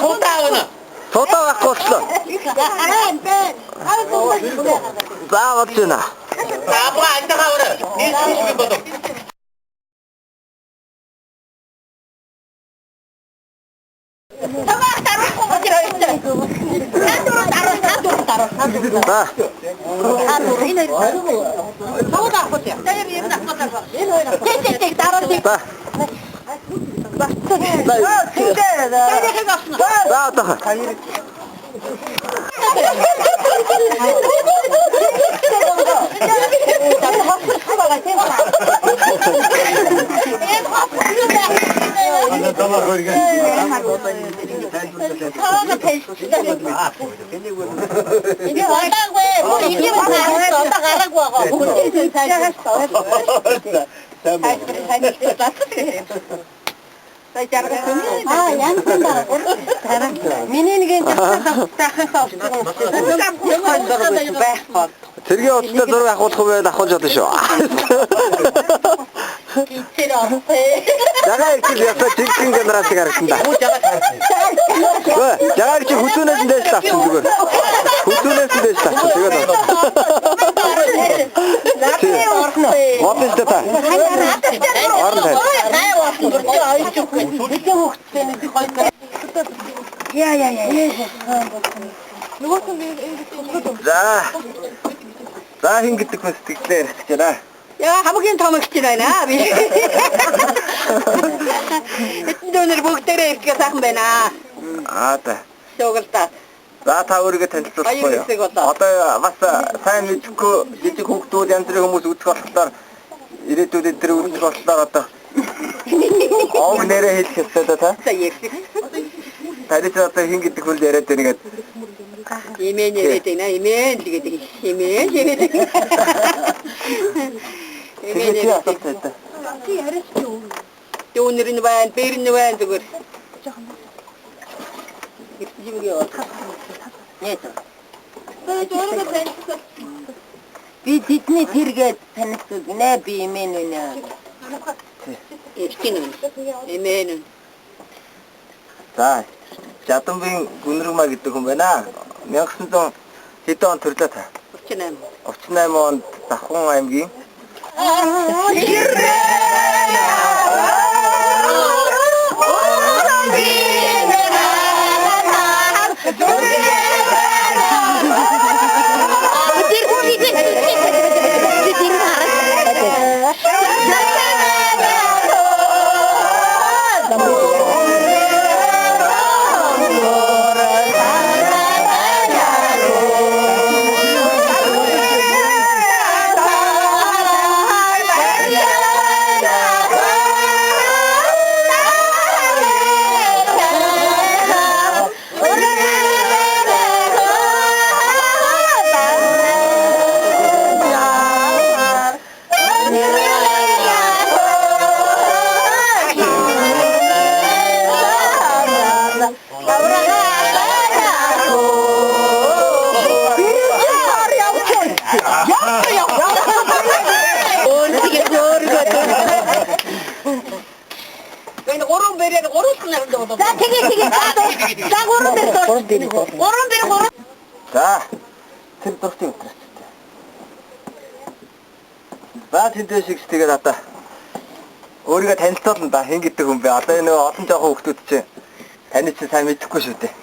Суудаа авна. Суудаа байхгүй боллоо. За болж байна. Абаа антайгаа авна. Нийлж би бодов. Тэргийн утастай зураг авахулах байвал авах жоо шүү. Ягаад их ясаа жинхэнэ камераас харагдсан да. Ягаад чи хүзүүнээс нь дэш тавсан зүгээр. Хүзүүнээс нь дэш тавсан тэгээд. Модны дэта. Орон тань. Яа. За хин гэдэг нь сэтгэлээр хэлж байна. Яа хамгийн том гэж байна би. Эдгээр бүгдээрээ ихгээ сайхан байна. За. Шуугалтаа. За та өөрийгөө танилцуулахгүй. Одоо бас сайн мэдхгүй жижиг хүүхдүүд янз бүрийн хүмүүс үзэх болохоор ирээдүйд тэр үзэх болохоор одоо ог нэрээ хэлэх ёстой да та. За ярьж. Тарих одоо хин гэдэг хүл яриад байна гэдэг. Имэн яриад байна. Имэн тэгээд имэн яриад. Имэн яриад. Чи яриад юу? Дүүнэр нь байна, бэр нь байна зүгээр. Нет. Би тэдний тэргээд танилцуулж гинэ би имэн үнэ. Имэн. За, Жадамбын Гүнрүмаа гэдэг хүн байна. 1900 хэдэн он төрлөө та? 38. 38 онд Давхан аймгийн За, тэр дуртай өдрөс. За тэндээ шиг тэгээд одоо өөрийгөө танилцуулна да хэн гэдэг хүн бэ? Одоо энэ олон жоохон хүмүүс чинь таны чинь сайн мэдэхгүй шүү дээ.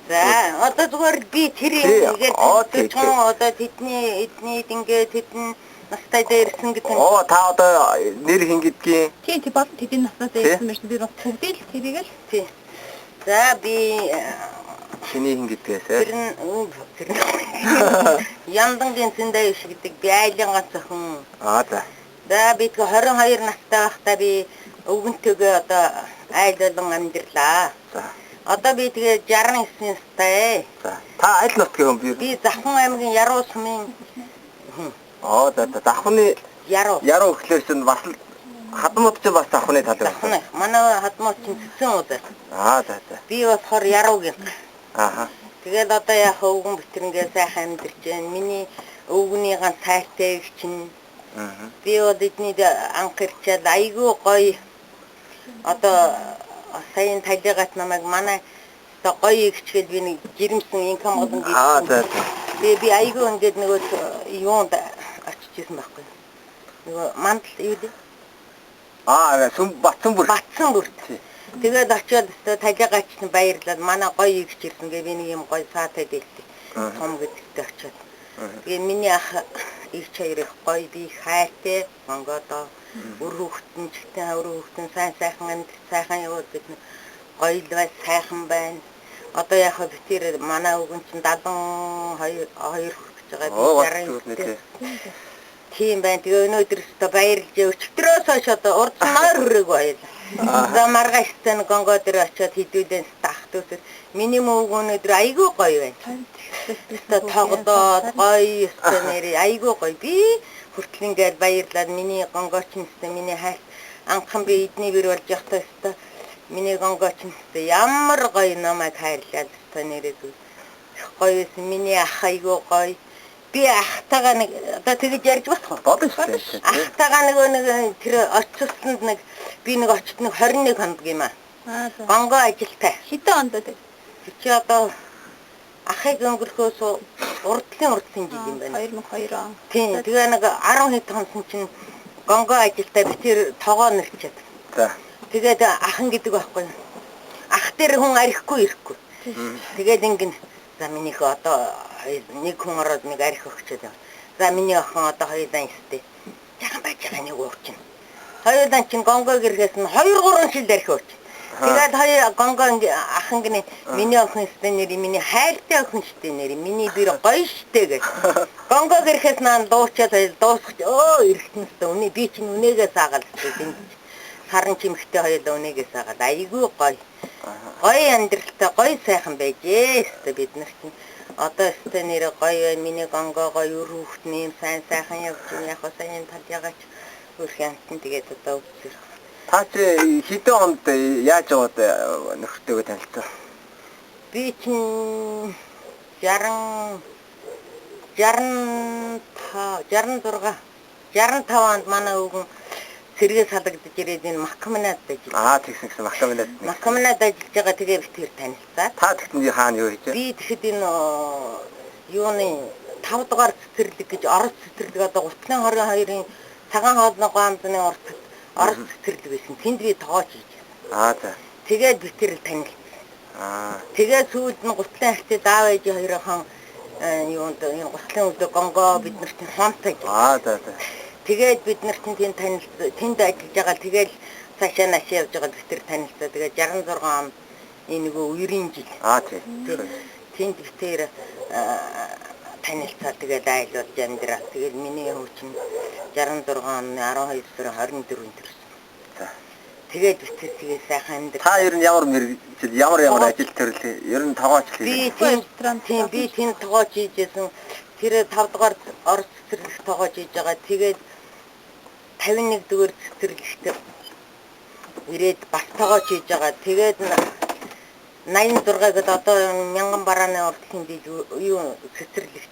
За одоо зүгээр би тэр ингээд одоо тэдний эдний ингээд тэдэн настай дээрсэн гэдэг. Оо та одоо нэр хэн гэдгийг? Тийм бол тэдний настай дээрсэн биш би бүгдийг л тэрийг л. Тийм. За би Чиний хэн гэдгээс тэр нь Яндангийн зэндээ шиг гэдэг би айлын ганц охин. За. За би 22 настай байхдаа би өвгөнтэйгээ одоо айлуулан амьдралаа. За. Одоо би тэгээ 69 настай. За. Та аль нутгийн хүн бэ? Би Завхан аймгийн Яруу сумын За Завханы Яруу гэхлээр чинь бас хадмууд чинь бас Завханы тал байна. Манай хадмууд чинь цэцэн удаа. За. Би болохоор Яруугийн. Тэгээд одоо яах өвгөн битрэнгээ сайхан амьдарч байна. Миний өвгний ганц тайртай чинь. Би эдний анх ирчээд айгүй гоё одоо саяын талигаат намайг манай одоо гоё игчгээд би нэг жирэмсэн инкам олон гэж. Аа за. Тэгээ би айгүй ингээд нөгөө юунд очижсэн байхгүй. Нөгөө мандал юу дээ? Батсан бүр. Батсан бүр. Тэгээд очиод өстө талигаач нь баярлаад манай гоё игч ирсэн гээ би нэг юм гоё саатай дэлтэй. Том гэдэгтэй очиод. Тэгээ миний ах игч хоёр их гоё би хайртай монгодоо өр хүүхдэн чихтэй өр хүүхдэн сайхан амьд сайхан яваад гэдэг гоё л бай сайхан байна. Одоо яг хөө битэр манай өвгөн чинь 72 хүрч байгаа би 60. Тийм байна. Тэгээ өнөөдөр өстө баярлж өчтөрөөс хойш одоо урд нойр хүрээгүй баялаа. За маргааштай нэг гонгоо дээр очиод хідүүлэн ах дүүсээ миний мөг өнөөдөр айгүй гоё байна. Өстө тоглоод гоё өстө нэр айгүй гоё. Би хүртэл ингээд баярлаад миний гонгооч нь өстө миний хайр анхан би эдний бэр болж явахдаа өстө миний гонгооч нь өстө ямар гоё намайг хайрлаад өстө нэрээ гоё байсан. Миний ах айгүй гоё. Би ахтайгаа нэг одоо тэгэж ярьж болох уу? Бодож байна. Ахтайгаа нэг тэр очилсанд нэг би нэг очид нэг 21 хонд юм аа. Гонгоо ажилтай. Хэдэн онд вэ? Чи одоо ахыг өнгөрөхөөс урдлын жил юм байна. 2002 он. Тийм. Тэгээ нэг 10 хэд хонсон чинь гонгоо ажилтай би тэр тогоо нэрчээд. За. Тэгээд ахан гэдэг байхгүй. Ах дээр хүн арихгүй ирэхгүй. Тэгээд ингэн за минийх одоо нэг хүн ороод нэг арх өгчээд байна. За миний охин одоо хоёулаа өстэй. Жахан байж байгаа нэг уучин. Хоёулаа чинь гонгоо гэрхээс нь 2-3 шил арх өгч. Тэгээд хоёр гонгоо ахын гинэ миний охин өстэй нэр миний хайртай охин штэй нэр миний бэр гоё штэй гэж. Гонгоо гэрхээс нь дуучаад дуусах эргэтнэстэй үнэ би чинь үнээгээ саагаад тийм. Саран чимхтэй хоёулаа үнээгээ саагаад айгүй гоё. Гоё амьдралтай гоё сайхан байжээ өстэй бид нар чинь одоо өстэй нэр гоё байна. Миний гонгоо гоё өрөвхт нэм сайн сайхан явж байна. Яг сайн тальягач өрх янтан тэгээд одоо үзэр. Та чи хэдэн онд яаж яваад нөхөртөөгөө танилцсан? Би чинь 65 онд манай өвгөн сэргээ салгадж ирээд энэ Макманад ажиллаж. Тэгсэн Макманад. Макманад ажиллаж байгаа тэгээ би тэр танилцаа. Та тэгтэн хаана юу хийж вэ? Би тэгэхэд энэ юуны 5 дугаар цэцэрлэг гэж орос цэцэрлэг одоо Гутлын 22-ын цагаан хоолны гомдны орос цэцэрлэг байсан. Тэнд би тоогооч хийж байна. За. Тэгээд би тэр танилцсан. Тэгээд сүүлд нь Гутлын харьцаа даав ээж хоёрын юунд энэ Гутлын өвдө гонгоо бид нарт хонтой. За. Тэгээд бид нарт тэнд танилцсан. Тэнд ажиллаж байгаа. Тэгээд цаашаа наш явж байгаа би тэр танилцсан. Тэгээд 66 он энэ нөгөө үерийн жил. Тийм. Тэнд би тэр танилцаа тэгээд айлуулж амьдраа. Тэгээд миний хүү чинь 66 оны 12 сарын 24-нд төрсөн. За. Тэгээд би тэгээ сайхан амьдраа. Та ер нь ямар ажил төрлөө? Ер нь тоогооч би тийм тоогооч хийжсэн. Тэр 5 дугаар орос цэцэрлэг тоогооч хийж байгаа. Тэгээд 51 дугаар цэцэрлэгт ирээд бас тоогооч хийж байгаа. Тэгээд 86 гээд одоо мянган барааны урдлын юу цэцэрлэгт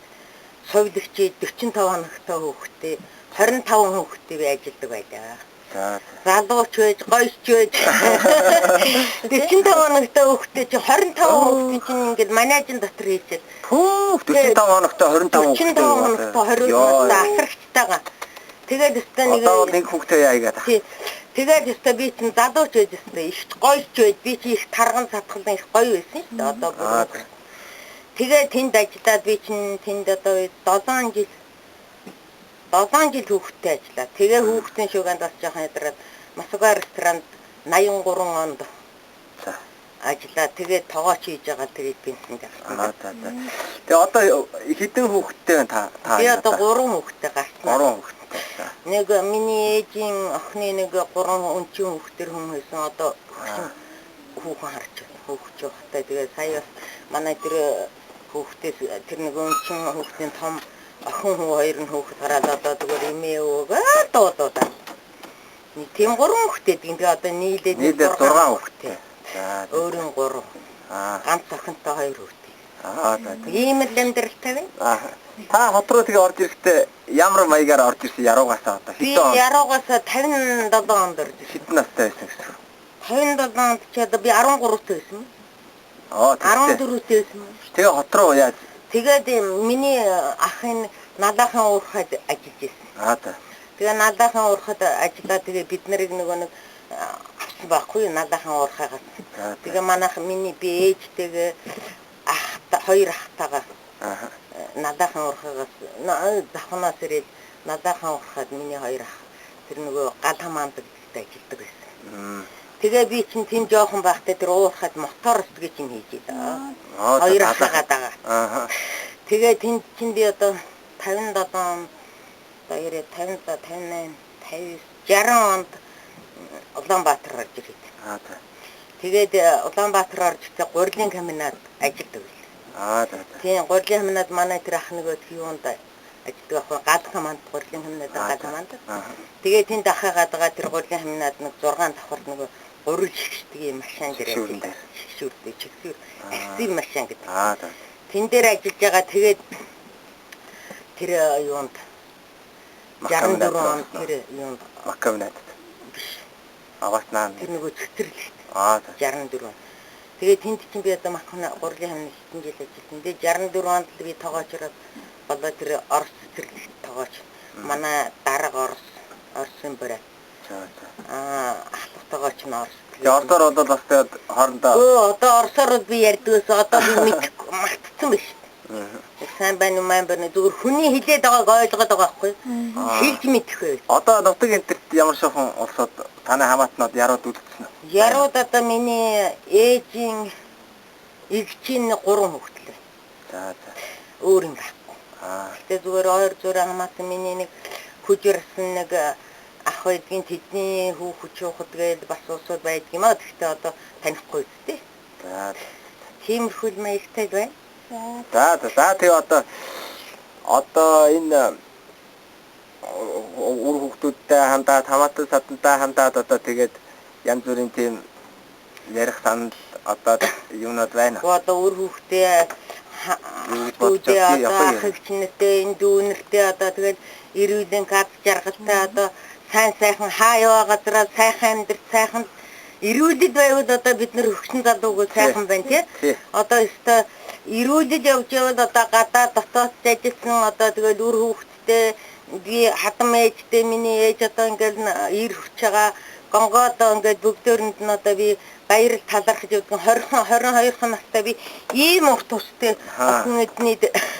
совилогч 45 хоногтой хүүхдээ 25 хүүхдээ би ажилладаг байлаа. Залууч байж гойч байж 45 хоногтой хүүхдээ чи 25 хүүхдээ чинь ингээд манайжин дотор хийчихэл. 45 хоногтой 25 хүүхдээ. 45 хоногтой 20 асрагчтайгаа. Тэгээд өстой нэг хүүхдээ яагаад. Тэгээд өстой би чинь залууч байж өстой их гойч байж би чи их тарган сатгалан их гоё байсан шүү дээ. Одоо бүр. Тэгээд тэнд ажиллаад би чинь тэнд одоо 7 жил хүүхдтэй ажиллаа. Тэгээ хүүхдийн шуганд бас жоохон ядраад Масуга ресторанд 83 онд ажиллаа. Тэгээд тоогооч хийж байгаа. Тэгээд бензин гарсан. Тэгээ одоо хэдэн хүүхдтэй та? Би одоо 3 хүүхдтэй гарсан. 3 хүүхдтэй. Нэг миний ээжийн охины нэг 3 өнчийн хүүхдэр хүн байсан. Одоо хүүхэн харж байна. Хүүхч явахтай. Тэгээд сая бас манай тэр хүүхдээс тэр нэг өнчийн хүүхдийн том охин хүү хоёр нь хүүхэд гараад одоо зүгээр эмээ өвгөө дуудаа. Тийм 3 хүүхдтэй. Тэгээ одоо нийлээд 6 хүүхдтэй. Өөрийн 3. Ганц охинтой 2 хүүхдтэй. За. Ийм л амьдралтай байна. Та хот руу тэгээ орж ирэхдээ ямар маягаар орж ирсэн яруугаасаа одоо би яруугаасаа 57 онд орж ирсэн. Хэдэн настай байсан гэсэн? 57 онд ч одоо би 13 та байсан. 14 та байсан. Тэгээ хот руу яаж? Тэгээд миний ахын надаахан уурхад ажиллаж байсан. Тэгээ надаахан уурхад ажиллаа тэгээ бид нарыг нөгөө нэг авсан байхгүй надаахан уурхаагаас. Тэгээ манайх миний би ээжтэйгээ хоёр ахтайгаа надаахан уурхаагаас давхнаас ирээд надаахан уурхаад миний хоёр ах тэр нөгөө гал хамаанд ажилладаг байсан. Тэгээ би чинь тийм жоохон байхдаа тэр уурхад мотор өсгөө чинь хийж ийлээ. Хоёр ахтайгаа дагаа. Тэгээ тэнд чинь би одоо 57 он 58 50 60 онд Улаанбаатар орж ирээд. Тэгээд Улаанбаатар орж ирээд гурилын комбинат ажилладаг байлаа. Тийм гурилын комбинат манай тэр ах нөгөө юунд ажилладаг ах гал команд гурилын комбинат гал команд. Тэгээд тэнд ахаагаадгаа тэр гурилын комбинат нэг 6 давхар нөгөө ураг шигшдэг юм машин дээр ажилладаг. Шигшүүртэй чигсүүр аксив машин гэдэг. Тэн дээр ажиллаж байгаа тэгээд тэр юунд 64 он тэр юунд Маккавнат. Аваснаа. Тэр нөгөө цэцэрлэгт. 64 он. Тэгээд тэнд чинь би одоо Маккавна гурилын хамны хэдэн жил ажилласан. Тэгээд 64 онд би тоогоочроод болоо тэр Орос цэцэрлэгт тоогооч. Манай дарга Оросын бороо. Ахлахтайгооч нь Орос. Тэгээд Оросоор бол бас тэгээд хоорондоо. Одоо Оросоор би ярьдгээс одоо би мэдхгүй мартсан биш. Сайн байна уу маань байна зүгээр хүний хэлээд байгааг ойлгоод байгаа байхгүй хэлж мэдэхгүй. Одоо нутаг энтерт ямар шохон улсууд таны хамаатнууд ярууд үлдсэн үү? Ярууд одоо миний ээжийн эгчийн 3 хүүхэдтэй. Өөр юм байхгүй. Гэтэ зүгээр ойр зураг хамаатан миний нэг хүжирсэн нэг ах байдгийн тэдний хүүхэд гээд бас уусууд байдаг юм аа. Гэхдээ одоо танихгүй үстэй. Тиймэрхүү маягтай байна. Тэгээ одоо энэ үр хүүхдүүдтэй хамтаад хамаатан садантай хамтаад одоо тэгээд янз бүрийн тийм ярих санал одоо юунод байна. Одоо үр хүүхдээ хэгчнэтэй энэ дүүнэртэй одоо тэгээд эрүүлийн кад жаргалтай одоо сайн сайхан хаа яваа газараа сайхан амьдрал сайхан эрүүлэд байвал одоо бид нар хөгшин залуугүй сайхан байна тий. Одоо өстой эрүүлэд явж яваад одоо гадаа дотоод ажилласан одоо тэгээд үр хүүхдтэй би хатам ээжтэй миний ээж одоо ингээл ир хүч байгаа гонгоо одоо ингээд бүгдөөрэнд нь одоо би баярал талархаж явдаг 22 настай би ийм урт устэй охин эдний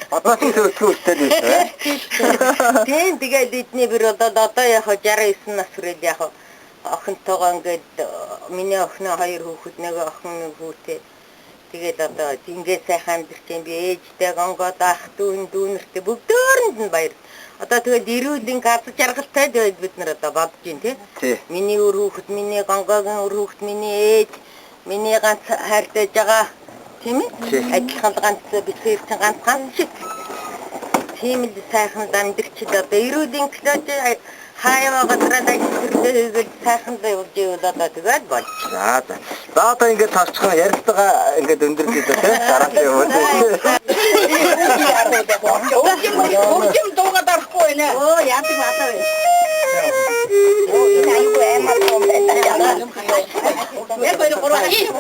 одоо төлөвлөлттэй дээ. Тийм тэгээд эдний бэр одоо яг 69 нас хүрээд яг охинтойгоо ингээд миний охины 2 хүүхэд нэг охин нэг хүүтэй тэгээд одоо ингээд сайхан амьдарч юм би ээжтэй гонгоод ах дүүнэртэй бүгдөөрэнд нь баяр. Одоо тэгээд эрүүлийн газ жаргалтай тэгээд бид нар одоо бодож байна тий. Миний өр хүүхэд, миний гонгогийн өр хүүхэд, миний ээж, миний ганц хайртай байгаа тийм ээ. Адилхан ганц битээр ганц шиг. Тийм л сайхан амьдарчил одоо эрүүлийн гэдэг хаяа газраа дайгсэрлээ сайхан явж одоо тэгээд болж. За одоо ингээд тавчхан ярилцгаа ингээд өндөрлөж тий. Дараа явуул. Хөгжим дуугаа дарахгүй байна. Яадаг баатаа вэ?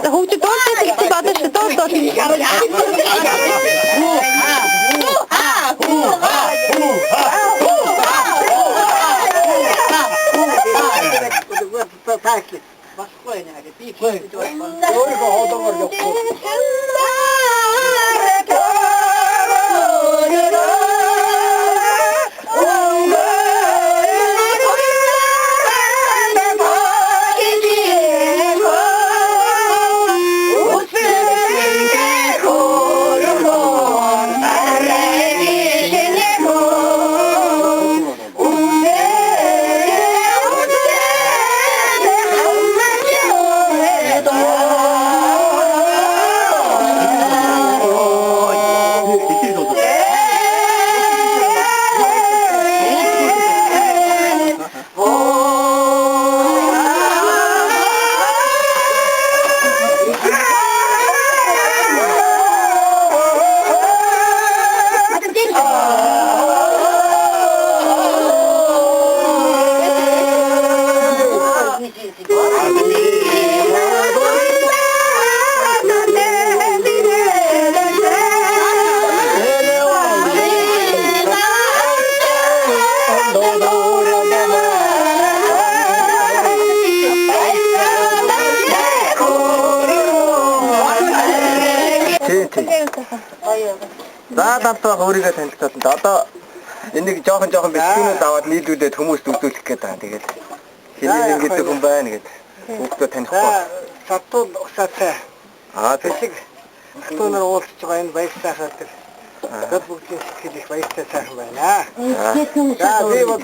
Хөгжим дуугаа их бодож гоё. За давтаа өөрийгөө танилцуулсан. Одоо энийг жоохон бэлгүүнүүд аваад нийлүүлээд хүмүүст үзүүлэх гээд байгаа. Тэгээд хинэн гэдэг хүн байна гэдэг. Хүүхдүүд танихгүй. Сатул усаатай. Тэг. Хатуунаар уулзж байгаа энэ баяр сайхан тэр. Гол бүгдийн сэтгэл их баяртай сайхан байна. За би бол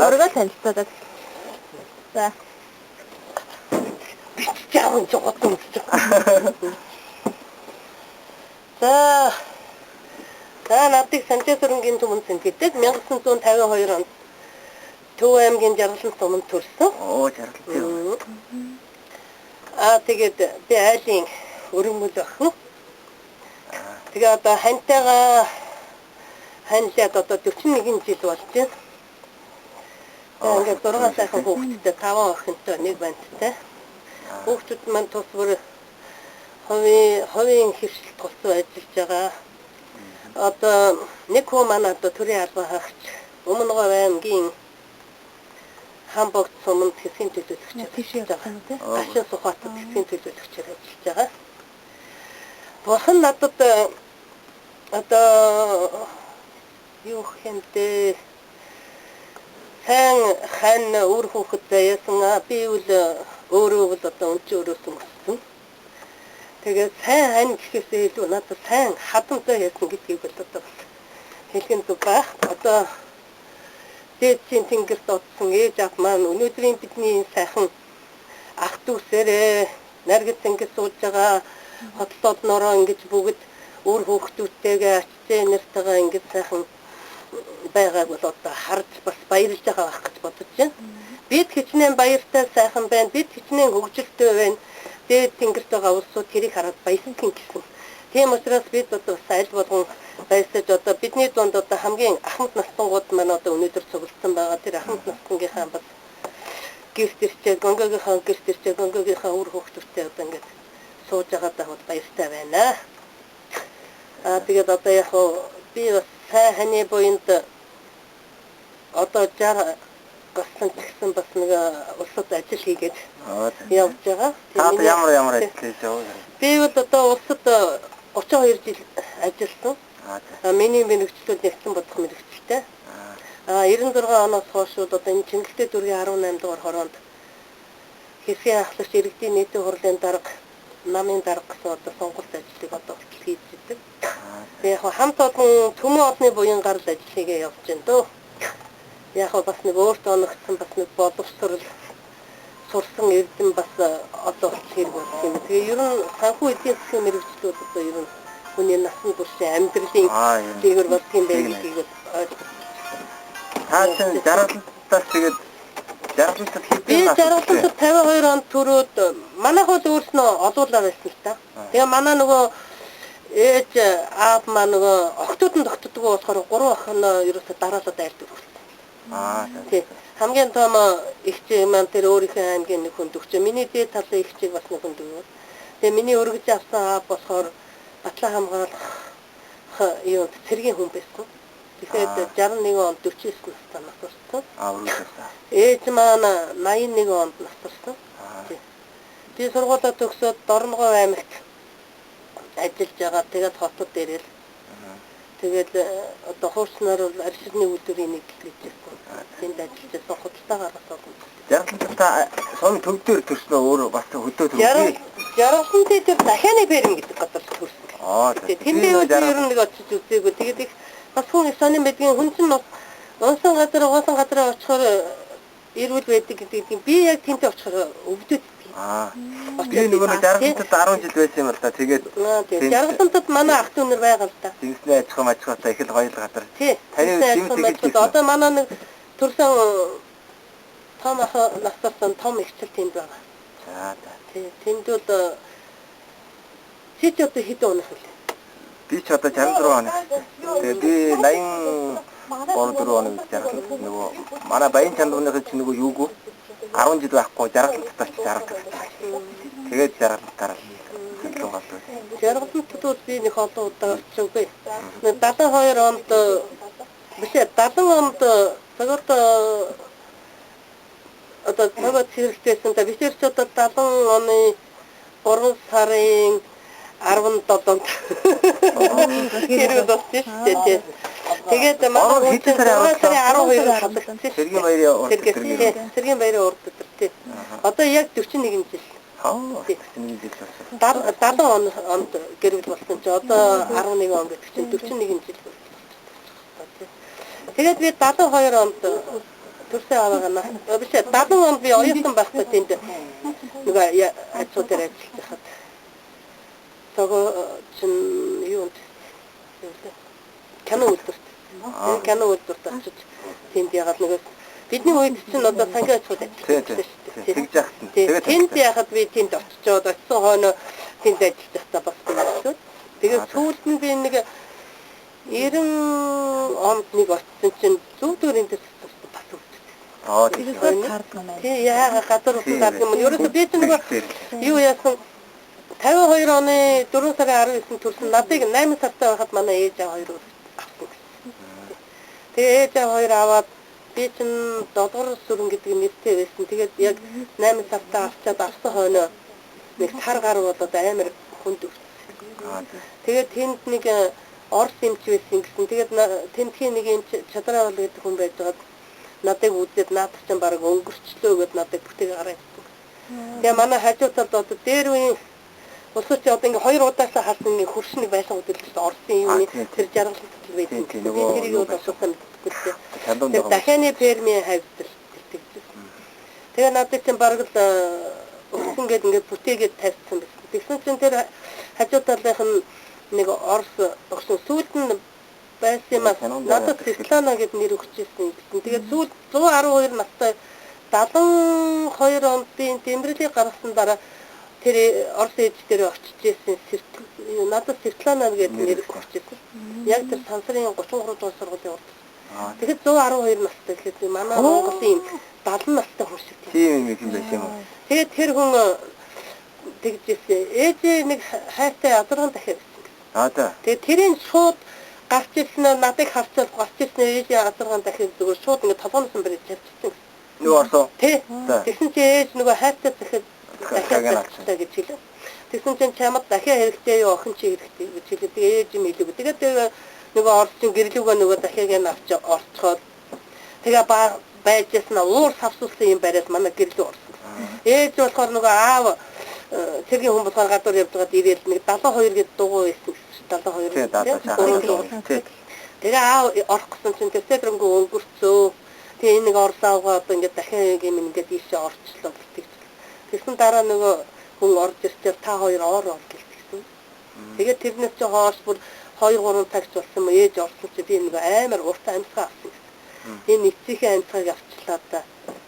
Өөрийгөө танилцуулаад. За. Биччихсэн жогот үзчих. За. Надыг Санжаасүрэнгийн Түмэнсэн гэдэг 1952 онд Төв аймгийн Жаргалан суманд төрсөн. Оо жаргал. Тэгээд би айлын өрөмөл охин. Тэгээ одоо хантайгаа ханлаад одоо 41 жил болж байна. Ингээд 6 сайхан хүүхэдтэй 5 охинтой нэг банттай. Хүүхдүүд маань тус бүр ховын хөвшилт голцоо ажиллаж байгаа. Одоо нэг хүн маань одоо төрийн албан хаагч Өмнөгов аймгийн Хамбогд суманд хэсгийн төлөөлөгчөөр ажиллаж байгаа. Ашин Сухбаатад хэсгийн төлөөлөгчөөр ажиллаж байгаа. Бурхан надад одоо юу хэмтэй сайн хан өөр хүүхэд заяасан би бол өөрөө бол одоо өнч өөрөөс өмссөн. Тэгээд сайн хан гэхээсээ илүү надад сайн хадамтай яасан гэдгийг бол одоо хэлгэн зүг байх. Одоо дээдсийн тэнгэрт одсон ээж аав маань өнөөдрийн бидний сайхан ах дүүсээрээ наргиц ингэж сууж байгаа хотлоод нороо ингэж бүгд өөр хүүхдүүдтэйгээ ачцээ нэртэйгээ ингэж сайхан байгааг бол одоо харж бас баярлж байгаа байх гэж бодож байна. Бид хичнээн баяртай сайхан байна. Бид хичнээн хөгжилтэй байна. Дээд тэнгэрт байгаа улсууд тэрийг хараад баясгэн гэсэн. Тийм учраас бид одоо аль болгон баясаж одоо бидний дунд одоо хамгийн ахмад настангууд маань одоо өнөөдөр цугласан байгаа. Тэр ахмад настангийнхаа бас гэрт ирчээ, гөнгөгийнхаа үр хүүхдүүдтэй одоо ингэж сууж байгаа даваад баяртай байна. Тэгээд одоо яг би бас сайн ханы буйнд одоо 60 гасан гэсэн бас нэг улсад ажил хийгээд явж байгаа. Таад ямар ажил хийж байгаа? Би бол одоо улсад 32 жил ажилласан. Миний мэргэжлүүд нэгдсэн бодох мэргэжлтэй. 96 оноос хойш одоо энэ Чингэлтэй дүүргийн 18 дугаар хороонд хэсгийн ахлагч иргэдийн нийтийн хурлын дарга, намын дарга гэсэн одоо сонгуульт ажлыг одоо хийж байгаа. Яг хамт олон төмөн одны буян гарал ажил хийгээ явж байна дөө. Яг бас нэг өөртөө оногдсон бас нэг боловсрол сурсан эрдэм бас одоо хэрэг болох юм. Тэгээ ер нь санхүү эдийн засгийн мэргэжлүүд одоо ер нь хүний насан туршийн амьдралын дээгүүр болдгийн байдлыг ойлгож. Таасан жаргалалтаас тэгээд Жаргалтад Би хэдэн нас? жаргалтад 52 онд төрөөд манайх бол өөрснөө олуулаа байсан л та. Тэгээ манай нөгөө ээж аав маа нөгөө охтууд нь тогтдгоо болохоор 3 охин ерөөсө дараалал айлдаг болсон. Тий. Хамгийн том ихчээ маань тэр өөрийнхөө аймгийн нэг хүн төгчөө. Миний дээд талын ихчийг бас нэг хүн төгөөд. Тэгээ миний өргөж авсан аав болохоор Батлан хамгаалах юу цэргийн хүн байсан. Тэгэхээр 61 онд 49 настай насарсан. Өргөжсөн. Ээж маань 81 онд насарсан. Би сургуулаа төгсөөд Дорногов аймагт ажиллаж байгаа. Тэгээд хотод ирэл. Тэгээд одоо хуурснаар бол аршидны үйлдвэрийн нэгтгэж байсан. Тэнд ажиллаж байсан худалдаа гаргасан. Жаргалтад та сум төгдөр төрснөө өөр бас хөдөө төгдөө. Жаргалтанд тэр дахианы ферм гэдэг газар төрсөн. Тэндээ ер нь нэг очиж үзээгүй. Тэгээд их бас хүн сонин байдгийн хүн чинь унсан газар очихоор эрүүл байдаг гэдэг. Би яг тэнтэй очихоор өвдөд. Би нөгөө Жаргалтад 10 жил байсан юм л да. Тэгээд Жаргалтад манай ах дүүнэр байгаа л да. Тэнгисний аж ахуй мажхуйтай их л гоё л газар. Таны одоо манай нэг төрсөн том ах насарсан том ихчил тэнд байгаа. Тэнд бол чи ч одоо хэд онох вэ? Би ч одоо 66 онох. Тэгээ би 83 оног Жаргалтад нөгөө манай баян чандууныхын чи нөгөө юугүй 10 жил байхгүй Жаргалтад ч Жаргалтад. Тэгээд Жаргалтад Жаргалтад би нэг олон удаа очивгүй. 72 онд биш 70 онд цагт одоо цагт хэрэгжсэн та биш ч одоо 70 оны 3 сарын 17-нд хэрэг болсон шүү дээ. Тэгээд манай хэд сарын 12-нд халагдсан. Сэргийн баярын урд өдөр. Сэргийн баярын урд өдөр тий. Одоо яг 41 жил. 41 жил болсон. 70 онд гэрэл болсон чи одоо 11 он гэдэг чинь 41 жил болсон. Тэгээд би 72 онд төрсөн аваага биш 70 онд би оюутан байхдаа тэнд нэг ажил дээр ажиллаж хахад төгөө чин юу кино үйлдвэрт очиж тэнд ягаад нэг бидний үед чинь одоо сангийн ажил ажиллаж тэгж яхад нь. Тэгээд тэнд яхад би тэнд очичоод очсон хойно тэнд ажиллаж байхдаа бас тийм. Тэгээд сүүлд нь би нэг 90 онд нэг очсон чинь зүгдүүрийн дээр бас өвдөв. Тий яага гадар утгаад юм. Ерөөсөө би чинь нэг юу яасан 52 оны 4 сарын 19-нд төрсөн надыг 8 сартай байхад манай ээж аваа хоёр авсан. Тэгээ ээж аваа хоёр аваад би чинь долгор сүрэн гэдэг нэртэй байсан. Тэгээд яг 8 сартай авчаад авсан хойно нэг сар гаруй болоод амар хүнд өвдсөн. Тэгээд тэнд нэг Орс эмч байсан гэсэн. Тэгээд тентхийн нэг юм чадраа бол гэдэг хүн байж байгаа. Надыг үзээд наадах чинь баг өнгөрчлөө гэд надыг бүтээг гараад. Тэгээ манай хажуутад одоо дээр үеийн улсууч одоо ингээ 2 удаасаа харсан ингээ хөршнийг байсан хөдөлгөөс Орсын юуны тэр жаргалт байсан. Тэрийг бол асуусан гэдэг. Дахианы фермийн хавьдал тэгсэн. Тэгээ надад чинь баг л өгсөн гээд ингээ бүтээгээд тавьсан байсан. Тэгсэн чинь тэр хажууталынх нь нэг Орс өгсөн сүйд нь байсан юм аа. Надад Светлана гэдэг нэр өгчээсэн гэсэн. Тэгээд сүйд 112 настай 72 онд би тэмдэглэлийг гаргасан дараа тэр Орос ээж дээр очиж ирсэн надад Светлана гэдэг нэр өгчээсэн. Яг тэр сансрын 33 дугаар сургуулийн урд. Тэгэхэд 112 настай гэхэд манай Монголын 70 настай хүн шиг тийм юм байсан юм уу? Тэгээд тэр хүн тэгжсэн. Ээж нэг хайртай азарган дахиад байсан. Тэгээд тэрийн шууд гарч ирсэн надыг харцал гарч ирсэн ээжийн азарган дахиад зүгээр шууд ингэ толгоноос нь барьж чадчихсан. Нөгөө орсон. Тий. Тэгсэн чи ээж нөгөө хайртай дахиад дахиад гэж хэлээ. Тэгсэн чинь чамд дахиад хэрэгтэй юу охин чи хэрэгтэй гэж хэлээ. Тэгээ ээж юм хэлэв. Тэгээд нөгөө орчин гэрлүүгээ нөгөө дахиад нь авч орцоход тэгээ байжсэн уур савсуулсан юм бариад манай гэрлүү орсон. Ээж болохоор нөгөө аав цэргийн хүн болохоор гадуур явж байгаад ирээл нэг 72 гэдэг дугуй байсан. 72. Тэгээ аав орох гэсэн чинь тэр цэдрэнгүй өнгөрцөө. Тэгээ нэг орсаагаа одоо ингээд дахиад юм ингээд ийшээ орчлоо гэдэг. Тэгсэн дараа нөгөө хүн орж ирчихээр та хоёр ор гэлтгсэн. Тэгээд тэрнээс чи хоош бүр 2-3 цагт болсон юм ээж орсон чи би нөгөө амар урт амьсгаа авсан. Энэ эцсийнхээ амьсгааг авчлаа да.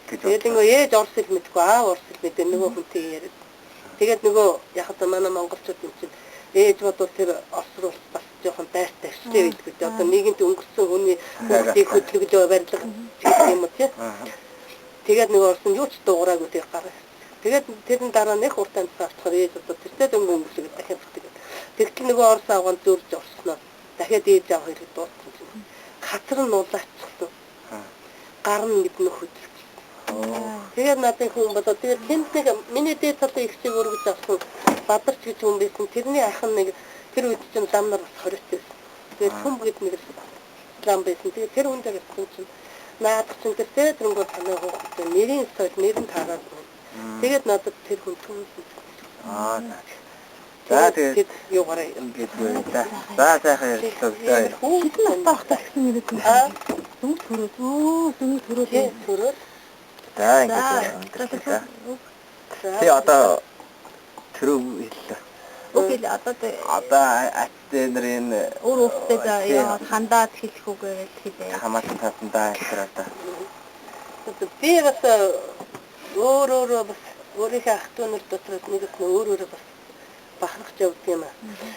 гэж Тэгээд нөгөө ээж орс хэл мэдгүй аав орс хэл мэдээ нөгөө хүнтэй яриад. Тэгээд нөгөө яг та манай монголчууд юм чинь ээж бодвол тэр орс руу бас жоохон дайртай хэвчтэй байдаг гэж. Одоо нийгэмд өнгөрсөн хүний хүүхдийг хөдөлгөж барилга гэдэг юм уу тий. Тэгээд нөгөө орс нь юу ч дуурайгүй тэг гараа. Тэгээд тэрэн дараа нэг уртанд авчихаар ээж одоо тэртээ дөнгө өнгөрсөг дахиад бүтээгээд. Тэгтэл нөгөө орс авган зөрж орсноо дахиад ээж аав хоёрыг дуутсан чинь. Хацар нь уулаачихсан. Гар нь мэднэ хөдөлж. Тэгээд надад хүн бодоо тэгээд тэнд нэг миний дээд талын их чиг өргөж авсан Бадарч гэж хүн байсан. Тэрний ах нь нэг тэр үед чинь зам нар бас 20 байсан. Тэгээд хүн гээд нэг зам байсан. Тэгээд тэр хүн дээр гэсэн чинь наадах чинь тэр тэрнгөө танай хүүхдээ нэрийн соёл нэрэн таараад. Тэгээд надад тэр хүн түнсэн. За тэгээд юу гараа ингэж байна да. За сайхан ярьцгаая. Хитэн атаахтай гэсэн юм гэдэг. Дүнг төрөөд. Төрөөд. За ингэж байна. Тэ одоо төрөө хэллээ. Окей одоо аттай нарын өөр өөртөө яа хандаад хэлэх үгээр хэлээ. хамаатан татандаа хэлээ. Би бас өөрөө бас өөрийнхөө ах トゥ нар дотроос нэгс өөрөө бас бахархаж явдаг юм аа.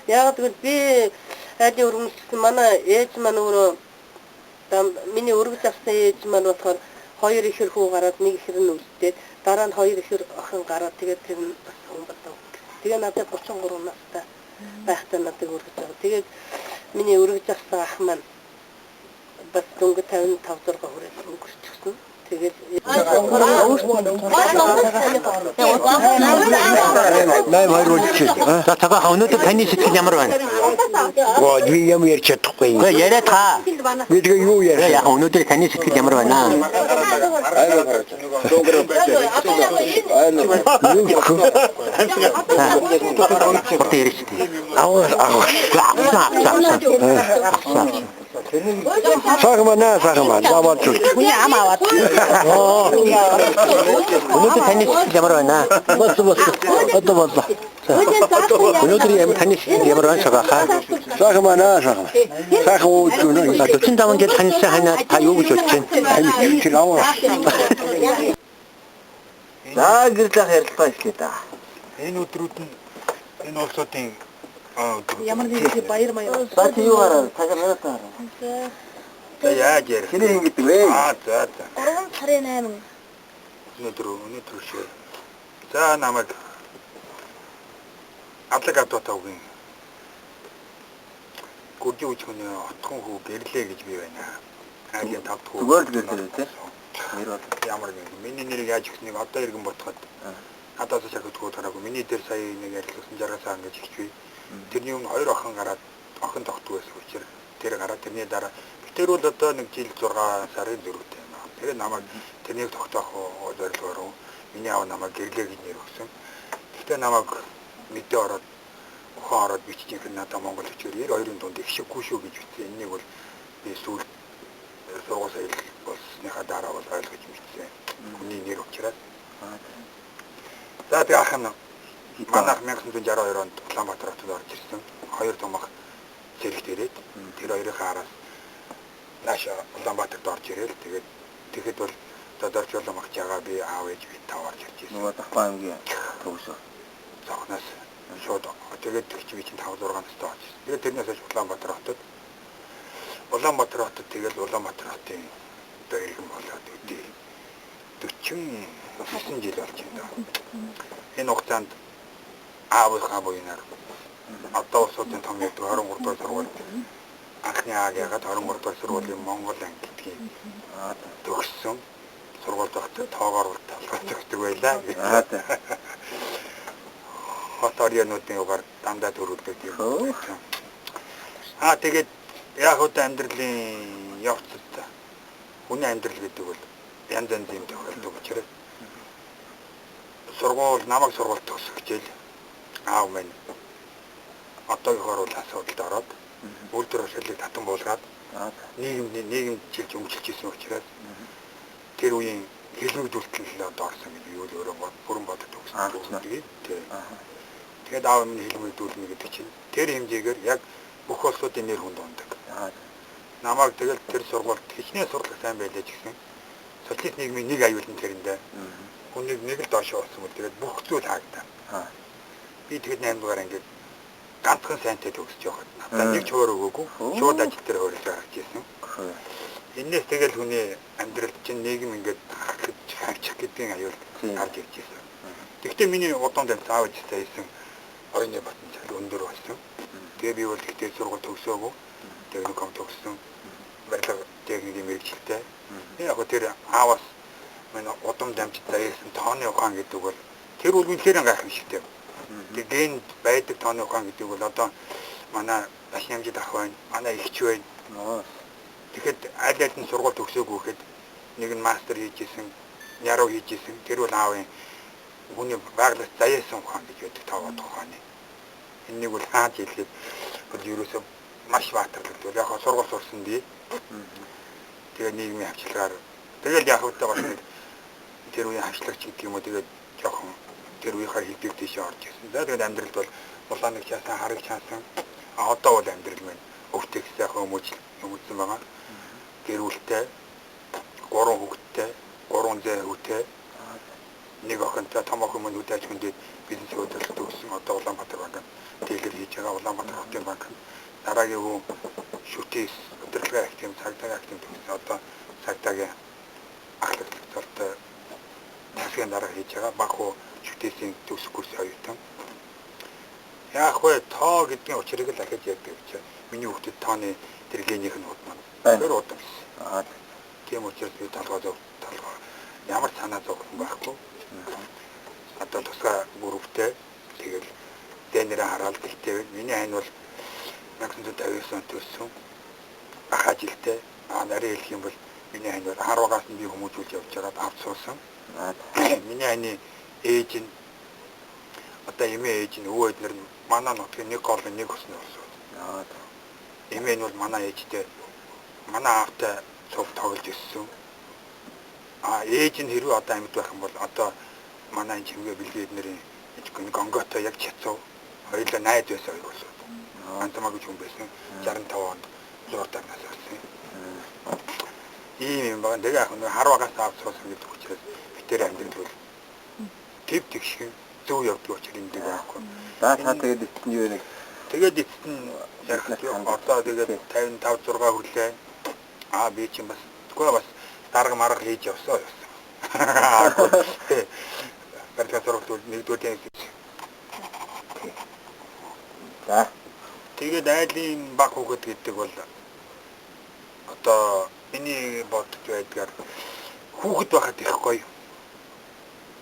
Яг тэгвэл би хайдын өргөмжлөсөн манай ээж маань өөрөө миний өргөж авсан ээж маань болохоор хоёр ихэр хүү гараад нэг ихэр нь үлдээд дараа нь хоёр ихэр охин гараад тэгээд тэр нь бас хүн болов. Тэгээ надад 33 настай байхдаа надад өргөж аваа. Тэгээд миний өргөж авсан ах маань бас дөнгө 55 6 хүрээд өнгөрчихсөн. Тэгээд За цагаан өнөөдөр таны сэтгэл ямар байна? Оо би юм ярьж чадахгүй. Яриа та. Би тэгээ юу яриа? Яг өнөөдөр таны сэтгэл ямар байна? Орт ярьчих. Сагмана даваад зү. Хүний ам аваад. Өнөөдөр таны сэтгэл ямар байна? Одоо боллоо. Өнөөдөр таны сэтгэл ямар байна цагаахаа? Сагмана. Саг уучлаа. 45 жил таньсан ханаа та юу гэж бодож байна? Тэр аваа. За гэрлэх ярилцлага эхлэе да. Энэ өдрүүд нь энэ улсуудын Ямар нэг баяр маяг. За чи юу гараа? Цагаан надаа. за яаж ярих? Хинэ ингэдэг вэ? За. 3 сарын 8. Өнөөдөр шиг. За намайг адлаг адватаагийн гүржи үчгний отхон хүү гэрлээ гэж би байна. Айлын тавд хүү. Зүгээр л гэрлээ тий. Нэр бол Ямар нэг миний нэрийг яаж ихнийг одоо иргэн бодоход надаас шахагдгүй тараагүй. Миний дээр сая нэг ярилцсан 60 сая гэж ихвээ. Тэрний өмнө хоёр охин гараад охин тогтгүй байсан учраас тэр гараад тэрний дараа тэр бол одоо нэг жил 6 сарын 4-т юм аа. Тэгээ намайг тэрнийг тогтоох зорилгоор миний аав намайг гэрлээ гэж нэр өгсөн. Гэхдээ намайг мэдээ ороод ухаан ороод биччих юм надад Монгол хичээл 92-ын дунд ихшиггүй шүү гэж бичсэн. Энийг бол би сүүл сургууль соёл болсныхаа дараа бол ойлгож мэдсэн. Хүний нэр учраас. За тэгээ ах нь манайх 1962 онд Улаанбаатар хотод орж ирсэн. Хоёр томох зэрэгт ирээд тэр хоёрын араас нааш Улаанбаатарт орж ирээл тэгэхэд бол зодорч уламгч байгаа би аав ээж би тав орж ирж ирсэн. нөгөө Давхар аймгийн төвшөө. Зохноос шууд тэгээд тэгч би чинь 5 6 настай болж ирсэн. Тэгээд тэрнээс хойш Улаанбаатар хотод тэгэл Улаанбаатар хотын одоо иргэн болоод үдээ 49 жил болж байна. Энэ хугацаанд аавынхаа буйнаар одоо улсуудын том яг 23 дугаар сургууль анхны ааг ягаад 23 дугаар сургуулийн Монгол анги гэдгийг төгссөн сургууль тогтод тоогоор талбартай байлаа. Хот орнуудын угаар дандаа төрүүлдэг юм. Тэгээд яг хөтэ амьдралын явцад хүний амьдрал гэдэг бол янз янз юм тохиолдог учраас намайг сургууль төгсөх хичээл аав минь одоогийнхоор бол асуудалд ороод үйлдвэр шилжиг татан буулгаад нийгэм жилж өмжилж ирсэн учраас тэр үеийн хэлмэгдүүлэлт одоо орсон гэж би өөрөө бүрэн бодож төгсөн. Тэгээд аав минь хэлмэгдүүлнэ гэдэг чинь тэр хэмжээгээр яг бүх улсуудын нэр хүнд ундаг. Намайг тэгэл тэр сургуульд хичнээн сурлах сайн байлаа ч гэсэн социалист нийгмийн нэг аюул нь тэрэндээ. Хүнийг нэг л доош болсон бол тэгээд бүх зүйл хаагдаа. Би тэгэд 8 дугаар ингээд ганцхан сайнтай төгсөж явахад надад нэг ч хоор өгөөгүй шууд ажил дээр хөрөлж гарч ирсэн. Энээс тэгэл хүний амьдрал чинь нийгэм ингээд хаачих гэдгийг аюул гарч ирж ирсэн. Тэгвэл миний удам дээр заавж хийсэн орны баталгаал өндөр болсон. Тэгээ би бол тэгтээ сургууль төгсөөгүй. Техникум төгссөн. Барилга техникийн мэргэжилтэй. Яг гоо тэр аавас манай удам дамжтай байсан тооны ухаан гэдэг бол тэр бол үнэхээр гайхамшигтай. Тэгээд байдаг тооны ухаан гэдэг бол одоо манай Ашнамжид ах байна, манай ихч байна. Тэгэхэд аль аль нь сургууль төгсөөгүй гэхэд нэг нь мастер хийжсэн, яруу хийжсэн. Тэр бол аавын хүний байгаль заяасан ухаан гэж байдаг таваад ухааны. Энийг бол хааж хэлэхэд бол ерөөсөө маш баатарлагдвал яг сургууль сурсан би. Тэгээ нийгмийн хавчлагаар тэгэл яг хөтэ болсон. Тэр үеийн хавчлагч гэдэг юм уу тэгээд жоохон тэр үеийнхээ хэлбэг тийш орж ирсэн. Тэгээд амьдралд бол улааныг чаасан, харыг чаасан. Одоо бол амьдрал маань өвтөг сайхан өмөлсөн байгаа. Гэр бүлтэй, 3 хүүхэдтэй, 3 зэ хүүтэй. Нэг охинтой том охин мөн үдэж хүндэд бизнес хөдөлгөлт өгсөн. Одоо Улаанбаатар банк тэлэр хийж байгаа Улаанбаатар хотын банк. Дараагийн хүн шүтээс өдөрлөг актив, цагдаагийн актив гэсэн одоо цагдаагийн ахлагдлалт тасгийн дараа хийж байгаа баг хуу шүтээсийн төсөх курс оюутан. Яг хөө тоо гэдгийн учрыг л ахиж ярьдаг гэж. Миний хүүхдэд тооны тэр генийх нь удмаа. Тэр удам. Тийм учраас би толгой ямар санаа зовхон байхгүй. Одоо тусгай бүрөвтэй тэгэл дэнэрэ хараад гэлтэй. Миний айн бол 1959 онд төссөн. Ах ажилтай. Нарийн хэлэх юм бол миний айн бол харуугаас нь би хүмүүжүүлж явж байгаа авч суусан. Миний айны ээж нь одоо эмээ ээж нь өвөө эднэр манай нутгийн нэг гол нэг өснө болсон. Эмээ нь бол манай ээжтэй манай аавтай цуг тоглож өссөн. Ээж нь хэрвээ одоо амьд байх юм бол одоо манай энэ чимгээ бэлгээ эднэрийн гонготой яг чацуу хоёулаа найз байсан хоёр болсон. Антамаг гэж хүн байсан 65 онд Жорданаас авсан. Ийм юм байна. Тэгээ яг нэг харуугаас авцсан гэдэг учраас битээр амьдрал бол тэв тэгш зөв явдаг учраас энэ дэх байхгүй. За та тэгээд эцэн юу нэг тэгээд эцэн яг одоо тэгээд 55 6 хүлээ. Би чинь бас тэгвэл бас дарга марга хийж явсан. Барилгын нэгдүгээр за тэгээд айлын баг хүүхэд гэдэг бол одоо миний бодож байдгаар хүүхэд байхад их гоё.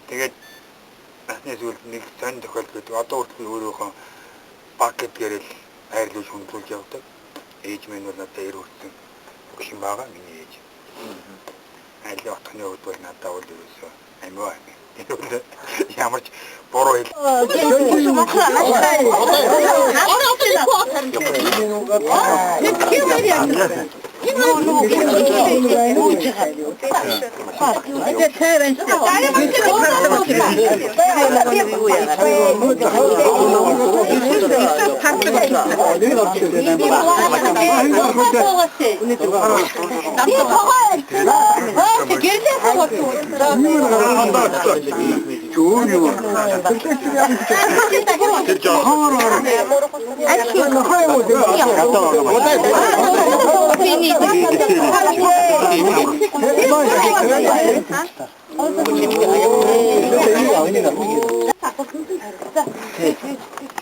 Тэгээд насны зүйл нэг сонь тохиолдол гэдэг. Одоо хүртэл өөрөөхөө баг гэдгээр л хайрлуулж хүндрүүлж явдаг. Ээж минь бол надад ир хүрсэн хөшин байгаа миний ээж. Айлын отхны хувьд бол надад бол ерөөсөө амиа. Ямар ч буруу хэл.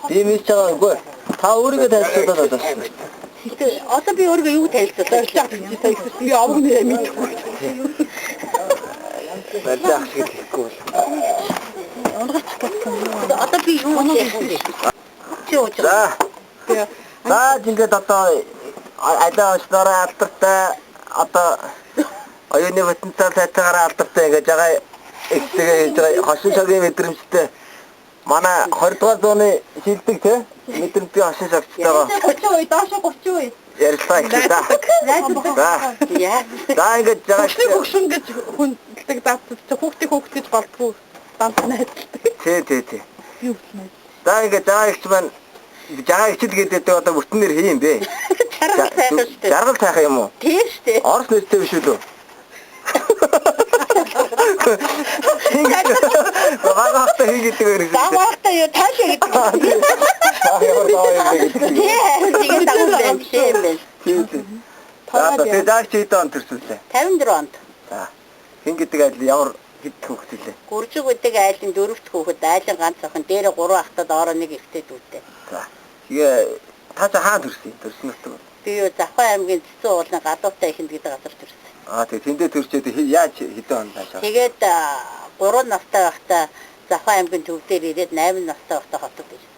Димэж байгаа үгүй. Та өөрийгөө танилцуулаад байна. Одоо би өөрийгөө юу танилцуулах вэ? Би авах нэ мэдгүй. Баярлалаа шиг хэлэхгүй бол. Одоо би юу хийх вэ? За ингээд одоо алаа оснороо алдартай одоо оюуны потенциал цаатаараа алдартай ингэж байгаа ихтэйгээ хошин шогийн мэдрэмжтэй манай 20 дугаар зууны шилдэг те мэдрэмжийн хошин шогчтойгоо 30 үе доош 30 үе ярилцлаа их да. За ингэж байгаа хөгшин гэж хүнддэг датдаг хүүхдийг болдгоо дант найддаг. Тий. За ингэж байгаа ихч маань жаа ичил гэдэг одоо бүтнээр хий юм бэ? Жаргал сайхан шүү дээ. Жаргал сайхан юм уу? Тийм шүү дээ. Орос нэртэй биш үү? Багаахта хийгээд байгаа. Багаахта юу таашаа гэдэг. Тэгээд дагуулсан юм байна. Тийм. Тэгээд заах чи хэд он төрсөлээ? 54 онд. За. Хин гэдэг айл ямар хэд хүүхэд илээ? Гүржиг гэдэг айлын 4-р хүүхэд айлын ганц охин дээр 3 ахтад ороо нэг ихтэй дүүтэй. За. Тэгээ та хаана төрсөн? Төрсөн өтөг. Би юу Завхан аймгийн Цэцэн уулын гадуутай ихэнд гэдэг газар төрсөн. Тэгээ тэндээ төрчөөд яаж хэдэн он таашаа? Тэгээд 3 настай байхдаа Завхан аймгийн төв дээр ирээд 8 настай байхдаа хотод ирсэн.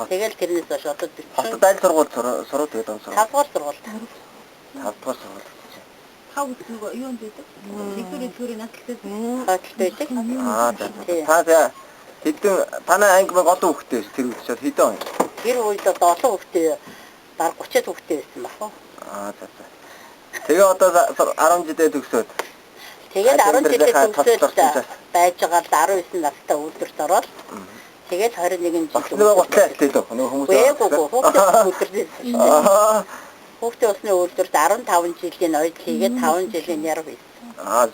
Тэгэл тэрнээс хойш одоо хотод аль сургууль сураад тэгээд он сураад. 5 дугаар сургууль. 5 дугаар сургууль. Хав нөгөө юунд байдаг? Викторийн төрийн натлтай байдаг. Та хэдэн танай анги мэг олон хүүхдээ тэр үчиад хэдэн он? Тэр үед одоо олон хүүхдээ баг 30 хүүхдээ байсан баг. За. Тэгээ одоо 10 жилдээ төгсөөд. Тэгээд 10 жилдээ төгсөөд байж байгаа 19 настай үйлдвэрт ороод тэгээд 21 жил. Нөгөө готлаа хэлтэй л нөгөө хүмүүс. Хүүхдээ усны үйлдвэрт 15 жилийн ойд хийгээд 5 жилийн яруу хийсэн.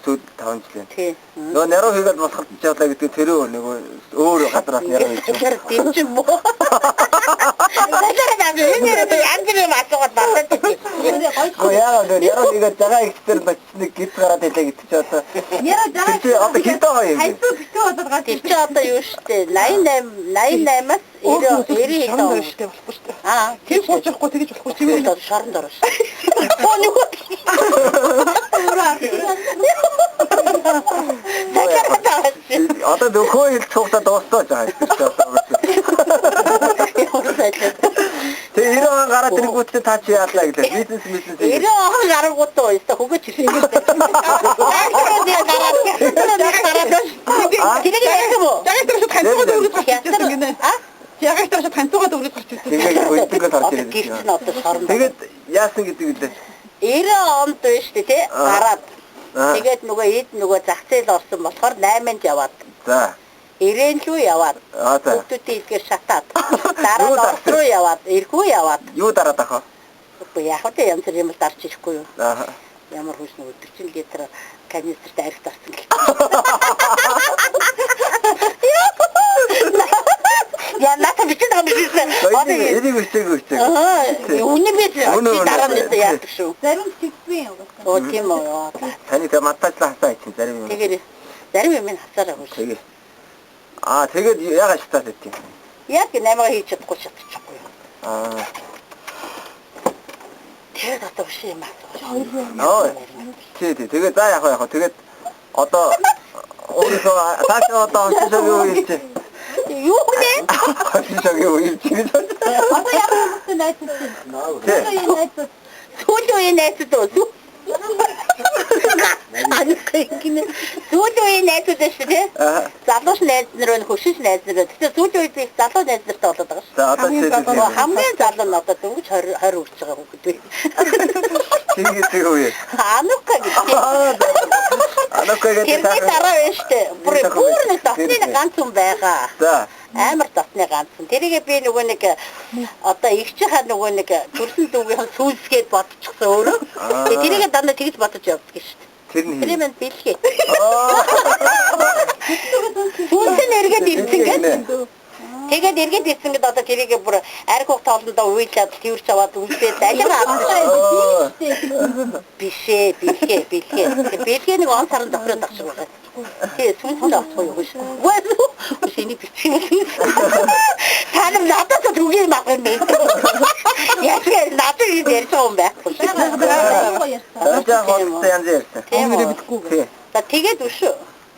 Сүүл 5 жилийн. Тийм. Нөгөө яруу хийгээд болоход жаалаа гэдэг тэрөө нөгөө өөр газраас яруу хийж. Тэр дэмжин боо. Янзрын асуугаад батаад тийм. Яагаад яруу хийгээд байгаа ихтер нэг гид гараад хэлээ гэдэг чи одоо. Яруу жаа. Одоо хитэ гоё юм. Хайсуу битүү болоод гад. Тэр чи одоо юу штэ 88-аас 90 шоронд штэ болохгүй штэ. Тэр суучихгүй тэгэж болохгүй тийм үү? Шоронд орно штэ. Одоо дөхөө хэл цугтаа дуустаа жаа. Тэгээ 90 он гараад тэргүүтээ та чи яадлаа гэлээ. Бизнес. 90 он гарангуудаа өстө хөгөж ирсэн юм. Ягаад ч танцуугаад өргөж гарч ирсэн. Тэгээд үйдгэл харж ирсэн. Тэгээд яасан гэдэг үлээ. 90 онд биш тий гараад. Тэгээд нөгөө зах зээл орсон болохоор 8-нд яваад. За. 90 рүү яваад. Хүүхдүүдийн илгээр шатаад. Дараа нь Орос руу яваад, Иргүү яваад. Юу дараад ахаа? Яг л янз бүр юм дарж ирэхгүй юу. Аа. Ямар хүч нэг 40 литр канистрт арх тарсан гэл. Я ната бичих юм биш. Энийг үсэг. Үнэн бид дараа нь яадаг шүү. Зарим тэгсэн юм. Оо тийм үү. Таны тэ матажлаа хасаа ич зарим юм. Тэгээд зарим юм хасаараа хөөш. Тэгээд тэгээд яагаад шатаад байдгийг. Яг наймаа хийж чадахгүй шатчихгүй. Тэгээд одоо биш юм аа. Тэгээд за яг тэгээд одоо өөрөсөө таашаа одоо онцлог юу хийж. Юу нэ? Онцлог юу хийж. Одоо яг хөстө найз. Сүүлийн найзууд үү? Сүүлийн найзууд шүү дээ. Залууш найз нар хөшиж найз нар. Тэгтээ сүүлийн үед их залуу найз нартай болоод байгаа шүү. За одоо хамгийн залуу нь одоо дөнгөж 20 хүрч байгаа хүүхэд бай. Тэгэж үе. Анука гэдэг. Анука гэдэг дараа биш дээ. Бүр нэг тасны ганц хүн байгаа. За. Амар тасны ганц хүн. Тэрийгээ би нөгөө нэг одоо ихчийнхаа нөгөө нэг төрсөн дүүгийн сүүлсгээд бодчихсон өөрөө. Тэрийгээ дандаа тэгж бодож явдаг шүү дээ. Тэр нь бэлгээ. Сүүлсэн эргээд ирсэн гэдэг. Тэгээд эргээд ирсэн гэдэг одоо тэрийгээ бүр арх хух тоолондоо уйлаад тэрч аваад үлдээд алигаа авсан. Бишээ, бэлгээ. Бэлгээ нэг он сарын тохироод авчих байгаа. Тий, сүнсэнд авахгүй юу биш. Шиний бичсэн. Та нар надад түгээ юм аа мэй. Яг надад ярьж байгаа юм байхгүй. За хоолтой янз ярьсан. Тэгээд үш.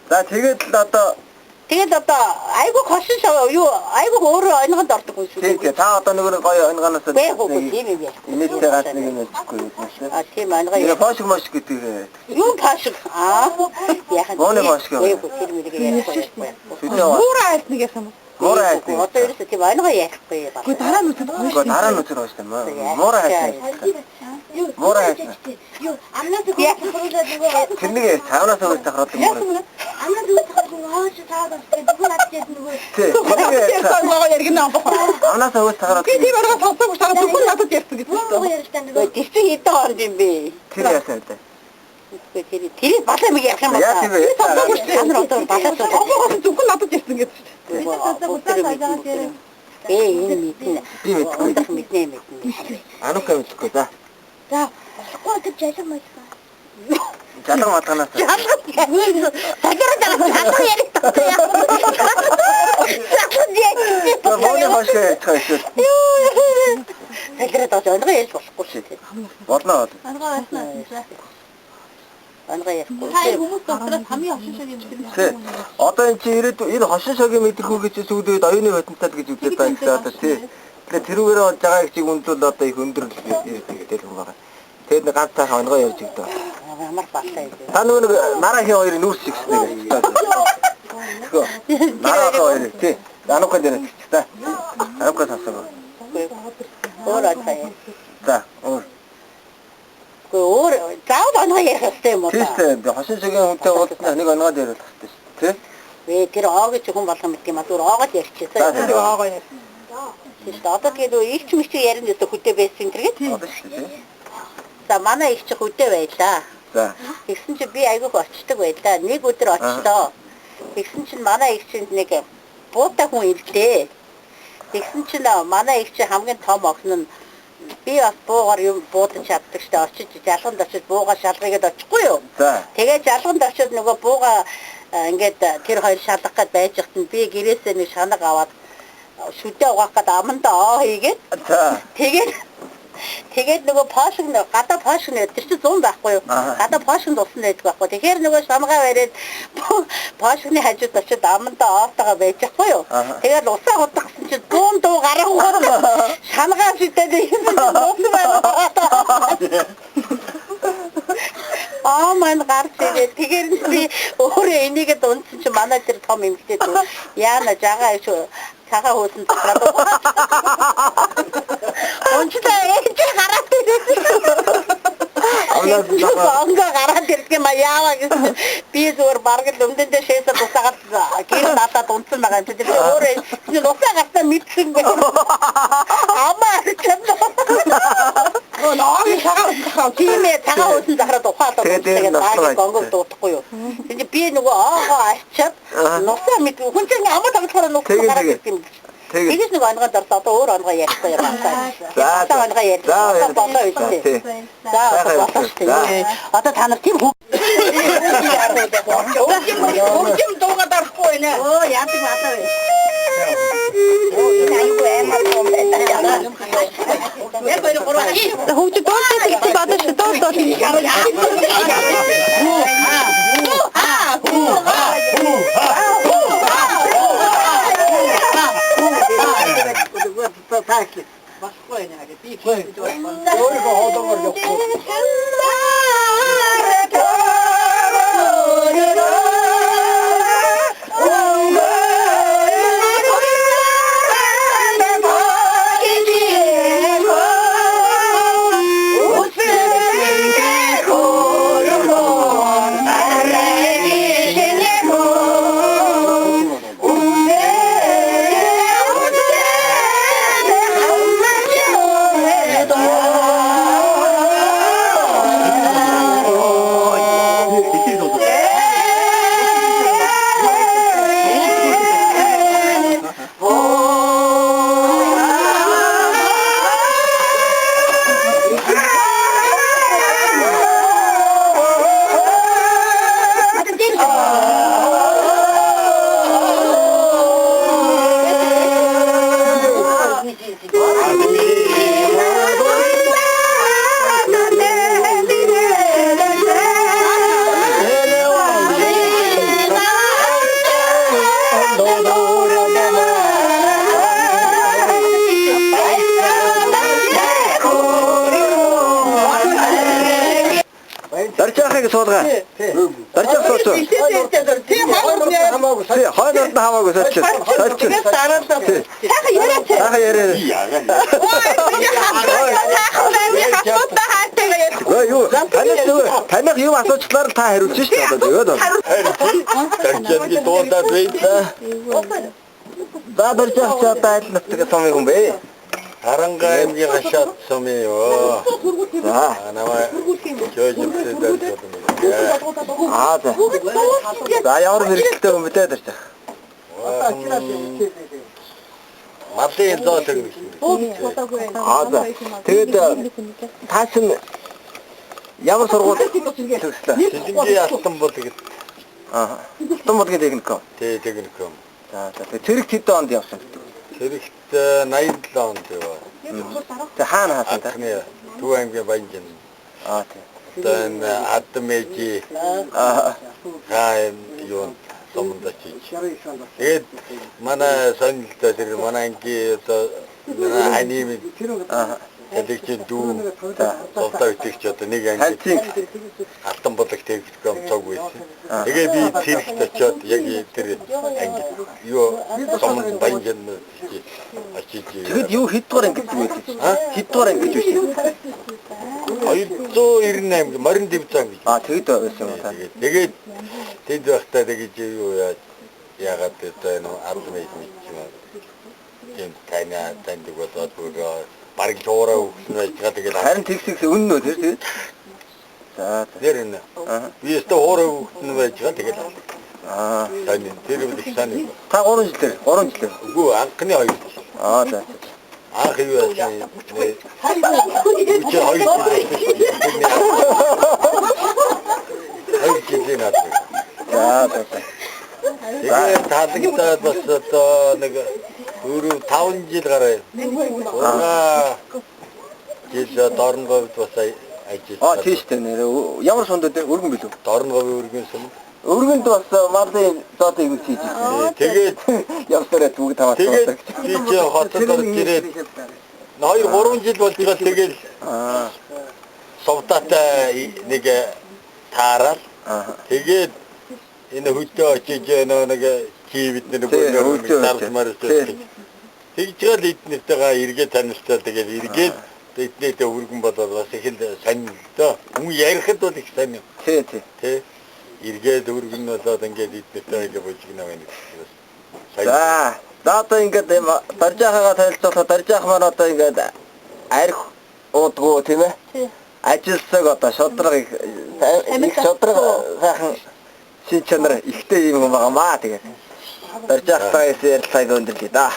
За тэгээд л одоо айгу хошин юу айгу өөрөө онгонд ордог хүн шүү. Тийм та одоо нөгөө гоё онгоноос тийм юм яа. Нийтээ гад нэг юм хэлчихгүй юм шиг. Тийм онгоо. Яг фашиг гэдэг. Юу фашиг? Яхан. Моны фашиг. Тэр мэрэг ярихгүй. Муура айлт нэг ясан. Муура айлт. Одоо ерөөсөө тийм онгоо ярихгүй. Дараа нь үсэд гоё. Дараа нь үсэж байгаа шүү дээ. Муура айлт. Муура айлт. Юу амнаас хөрөөд тэрнийг цаанаас өгөх тахраад юм. амнаас хөөж таагаад гэдэг нөгөө Тэгээ яригнаа бохоо. Амнаас өгөх тахраад. Тийм орго сонсоогүй таагаад бүхэн надад ярьсан гэдэг. нөгөө ярьсан нөгөө тийч хэдэн хонд юм бэ? Тэр яасан үү? Тэр балаа мэг ярих юм байна. Яа тийм вэ? Санар одоо балаа суу. Зөвхөн надад ярьсан гэдэг. Энэ мэднэ. Би мэдгүй. Мэднэ. Анука мэдгүй за. За, болохгүй гэж ялах маяг. Жалган матганаас. Салгар ярих таа. Бооны хашаа хайшаа. Салгар таа онго ярьж болохгүй шүү дээ. Болно. Онго ярихгүй. Та хүмүүс дотроо хамгийн хошин шиг юм байна. Тий. Одоо энэ чи ирээд энэ хошин шогийн мэдрэхүү гэж сүйдээд оюуны батантад гэж үзээд байгаа гэсэн одоо тий. Тэгэхээр тэрүүгээр болж байгаа их чиг үндэл одоо их өндөр гэдэг юм байна. Тэгээд нэг ганц цаах онгоо ярьж өгдөө. Амар балаа юм. Та нөгөө нарахийн хоёрыг нүүрс гиснэ. Тэгвэл нарахийн хоёрыг тий. Анука дээр та. Анука тасаа. Өөр атаа. За. Өөр заавал онго ярих хэрэгтэй юм уу? Тийш хошин шогийн хүнтэй уулзсан нэг онгоо дээр л тастай шүү. Тий. Тэр оог гэж хүн болгон мэдгийм а зүгээр оогод ярьчихсан. Тэр оогоо яа. Тийш одоо тэгээд ихч мич ярина гэсэн хөдөө байсан тэргээд. Одоо шүү тий. За манай ихч хөдөө байлаа. За. Тэгсэн чи би айгүйх очдөг байлаа. Нэг өдөр очлоо. Тэгсэн чинь манай ихч нэг буутай хүн илдээ. Тэгсэн чинь манай ихч хамгийн том охин нь би бас буугаар юм буудаж чаддаг штэ очиж жалганд очиж буугаа шалгахгээд очихгүй юу. За. Тэгээ жалганд очиж нөгөө буугаа ингээд тэр хоёр шалгах гээд байж хат нь би гэрээсээ нэг шанаг аваад шүдээ угаах гээд амандаа оо хийгээд. За. Тэгээд нөгөө пошиг гадаа пошиг нэ тэр чинь 100 байхгүй юу? Гадаа пошиг дусан байдаг байхгүй. Тэгэхээр нөгөө шамгаа бариад пошигны хажууд очиж амандаа оотойгоо байж байхгүй юу? Тэгээд усаа хутгах гэсэн чинь 100 дуу гарах уу? Шамгаа шидэд юм дуус байна. Мань гарч ирээ. Тэгэхээр би өөрөө энийгээ дундсан чинь манай тэр том эмэгтэй дүү яана жагаа шүү. Цагаа хөөсөн цагаад. Онцтой ээж гараад ирээ. Онго гараад ирэх юм яаваа гэсэн би зүгээр бараг л өмдөндөө шээсээ тусаагаад гэр надад унтсан байгаа юм. Тэр өөрөө энэ усаа гартаа мэдсэнгүй. Амаа Наагийн цагаан тиймээ цагаан хөөсөн захараад ухаалаад тэгээд наагийн гонгор дуутахгүй юу. Тэгээд би нөгөө аахаа ачаад нусаа мэд хүн чинь амаа тавцаараа нусаа гараад ирсэн. Тэгээс нэг онгоо дорс одоо өөр онгоо ярихгүй юм байна. За онгоо ярь. За болоо үстэй. За одоо та нар тийм хөгжим дуугаад арахгүй нэ. Оо яадаг маасаа вэ. Оо энэ аюу эмаа юм байна. Хөгжим дуусах гэж бодож дуусах. Басгүй нэ би өөрөө ходогоор явахгүй. Дарчаахыг суулгаа. Дарчаах суулгаа. Тийм хамаагүй. Тий, хойноос нь хамаагүй суулчих. Суулчих. Сайхан яриа. Юу? Таныг юу асуучлаар л та хариулж шít одоо тэгээд. Дарчаагийн дуудаад байцаа. Дарчаах чатаад нэг том юм бэ. Арангаамгийн хашаат сумё. За, намаа жожигтэй дарчаад. За. За ямар мэрэгчлээ хүн мэдээд ирж байна. Матын зоо тэгнэ. За. Тэгээд таасан ямар сургууль төгслөө? Сэлэнгийн алтан бол гэдэг. Алтан болгийн техникум. Тий, техникум. За. Тэгээд цэрэгт хэд онд явсан? Цэрэгт 87 онд яваа. Тэг хаана хаасан та? Төв аймгийн Баянжин. Тийм. Тэн Атмэжи. Хаан юу сомдачиж. Тэгээд манай сонилтоо тэр манай анги одоо аними Электрик дүү цогтой итгэж одоо нэг анги алтан болог техникум цог байсан. Тэгээ би цэрэгт очиод яг тэр анги юу сомд Баянжин очиж. Тэгэд юу хэд дугаар ангид байсан? Хэд дугаар ангид байсан? 298 морин дэвцэн гэж. Тэгэд байсан юм та. Тэгээд тэнд байхдаа тэгэж юу яагаад гэдэг нь ардмэйд юм танд бодоод бүр баг жоороо өгснөө тэгээд харин тэгсэгс үнэн үү тэр тэгээд. За тэр энэ. Би өөртөө хоороо өгснөө байж байгаа тэгээд. Тань тэр үл их сайн. Та 3 жилээр. Үгүй анхны 2 жил. За. Анх юу яасан? Чи 2 жил наад. За. Тэгээд таалагдаад бас одоо нэг 4-5 жил гараа. Жил Дорнговд бас ажилласан. Тийш дээ нэр. Ямар сунд дээ? Өргөн билүү? Дорнговын өргөн сум. Өргөнд бас марын зоотой юм хийж ирсэн. Тэгээд явсараа бүгд таваад. Тэгээд би чи хотод ирээд 2-3 жил болж байгаа тэгээд совтатай нэг таарал. Тэгээд энэ хөтөө очиж нэг чи бид нэг дарсмаар тэгжэл эднэртэйгээ эргээд танилцаад тэгээд эргээд эднэртэй өргөн болоод бас их л сайн л доо. Хүн ярихад бол их сайн. Тий. Эргээд өргөн болоод ингээд эднэртэй ингээд божигнаа байна. За одоо ингээд даржахаага танилцуулахад даржах маань одоо ингээд арх уудгуу тийм ээ. Ажилсаг одоо шодрог их шодрог сайхан шин чанар ихтэй юм байгаа маа тэгээд даржахтаа ярилцлага өндөрлөе да.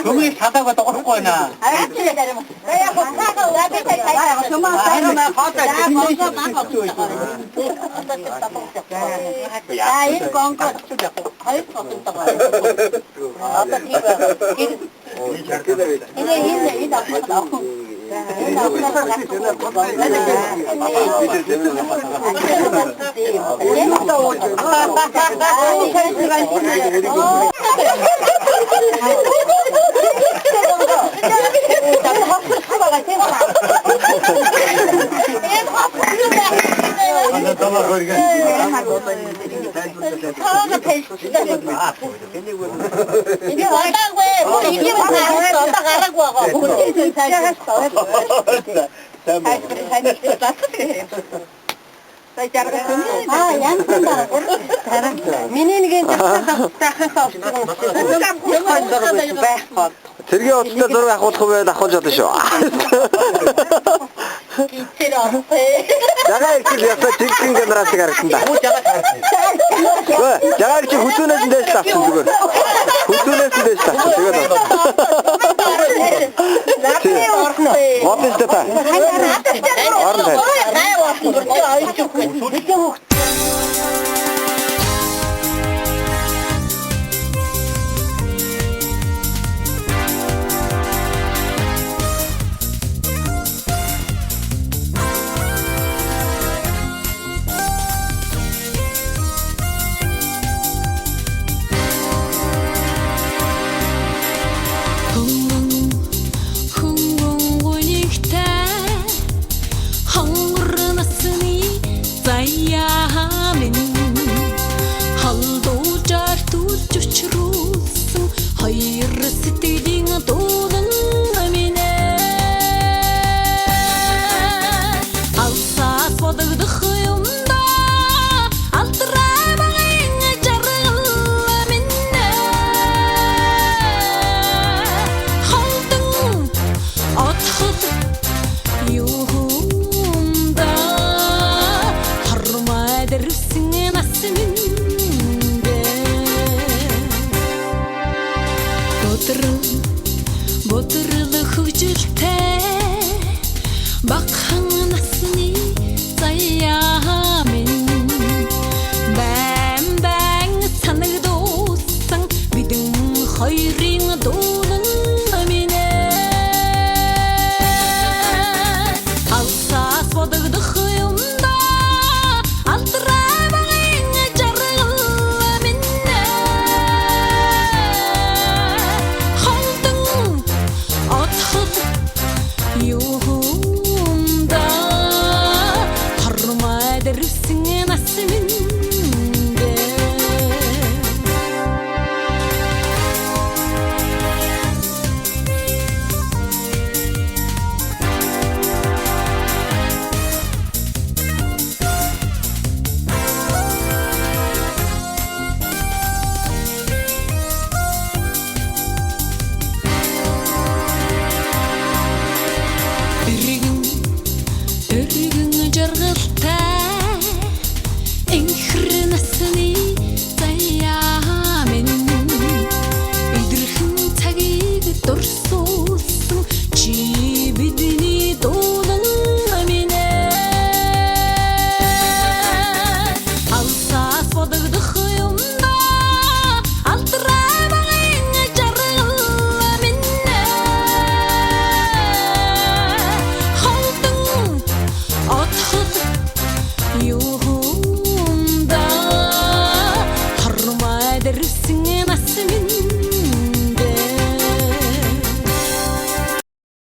Kami 사다가 또 거나. Тэргээ уцтай зураг авахулах вэ? Авахулж чадна шүү. Жагаа их ясаа тэгсэн камераас гаргасан да. Жагаа чи хүтүнээс нь дэш тавсан зүгээр. Хүтүнээс нь дэш тавсан тэгээд. What is that?